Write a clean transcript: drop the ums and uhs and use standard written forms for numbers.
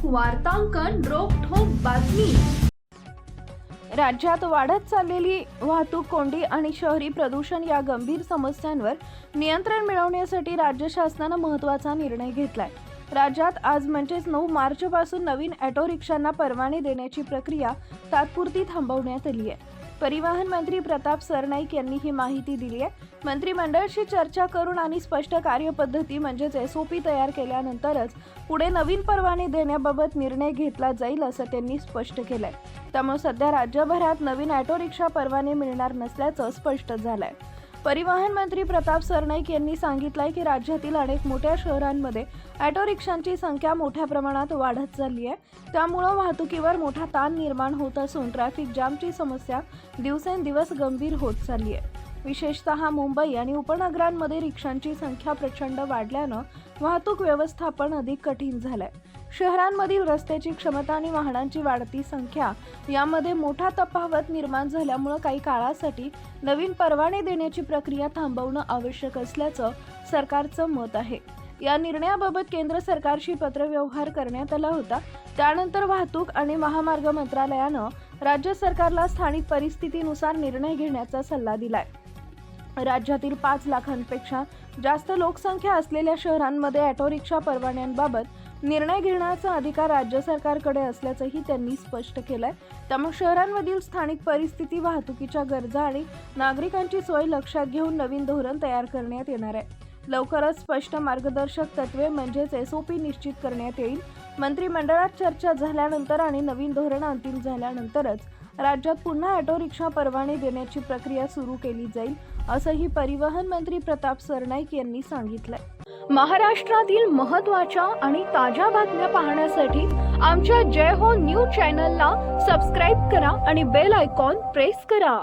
वार्तांकन रोखठोक बातमी। राज्यात वाढत चाललेली वाहतूक कोंडी आणि शहरी प्रदूषण या गंभीर समस्यांवर नियंत्रण मिळवण्यासाठी राज्य शासनाने महत्त्वाचा निर्णय घेतलाय। राज्यात आज म्हणजेच 9 मार्च पासून नवीन ऑटो रिक्षांना परवाने देण्याची प्रक्रिया तात्पुरती थांबवण्यात आली आहे। परिवहन मंत्री प्रताप सरनाईक यांनी ही माहिती दिली आहे। मंत्रिमंडळाशी चर्चा करून आणि स्पष्ट कार्यपद्धती म्हणजेच SOP तयार केल्यानंतरच पुढे नवीन परवाने देण्याबाबत निर्णय घेतला जाईल असं त्यांनी स्पष्ट केलंय। त्यामुळे सध्या राज्यभरात नवीन ऑटो रिक्षा परवाने मिळणार नसल्याचं स्पष्ट झालंय। परिवहन मंत्री प्रताप सरनाईक यांनी सांगितलंय की राज्यातील अनेक मोठ्या शहरांमध्ये ऑटो रिक्षांची संख्या मोठ्या प्रमाणात वाढत चालली आहे। त्यामुळे वाहतुकीवर मोठा ताण निर्माण होत असून ट्रॅफिक जामची समस्या दिवसेंदिवस गंभीर होत चालली आहे। विशेषतः मुंबई आणि उपनगरांमध्ये रिक्षांची संख्या प्रचंड वाढल्यानं वाहतूक व्यवस्थापन अधिक कठीण झालंय। शहरांमधील रस्त्याची क्षमता आणि वाहनांची वाढती संख्या यामध्ये मोठा तफावत निर्माण झाल्यामुळे काही काळासाठी नवीन परवाने देण्याची प्रक्रिया थांबवणं आवश्यक असल्याचं सरकारचं मत आहे। या निर्णयाबाबत केंद्र सरकारशी पत्रव्यवहार करण्यात आला होता। त्यानंतर वाहतूक आणि महामार्ग मंत्रालयानं राज्य सरकारला स्थानिक परिस्थितीनुसार निर्णय घेण्याचा सल्ला दिलाय। राज्यातील 5 लाखांपेक्षा जास्त लोकसंख्या असलेल्या शहरांमध्ये ऑटो रिक्षा परवान्यांबाबत निर्णय घेण्याचा अधिकार राज्य सरकारकडे असल्याचंही त्यांनी स्पष्ट केलंय। त्यामुळे शहरांमधील स्थानिक परिस्थिती, वाहतुकीच्या गरजा आणि नागरिकांची सोय लक्षात घेऊन नवीन धोरण तयार करण्यात येणार आहे। लवकरच स्पष्ट मार्गदर्शक तत्त्वे म्हणजेच SOP निश्चित करण्यात येईल। मंत्रिमंडळात चर्चा झाल्यानंतर आणि नवीन धोरण अंतिम झाल्यानंतरच राज्यात पुन्हा ऑटो रिक्षा परवाने देण्याची प्रक्रिया सुरू केली जाईल असंही परिवहन मंत्री प्रताप सरनाईक यांनी सांगितलंय। महाराष्ट्रातील महत्त्वाच्या आणि ताज्या बातम्या पाहण्यासाठी आमच्या जय हो न्यूज चॅनलला सबस्क्राईब करा आणि बेल आयकॉन प्रेस करा।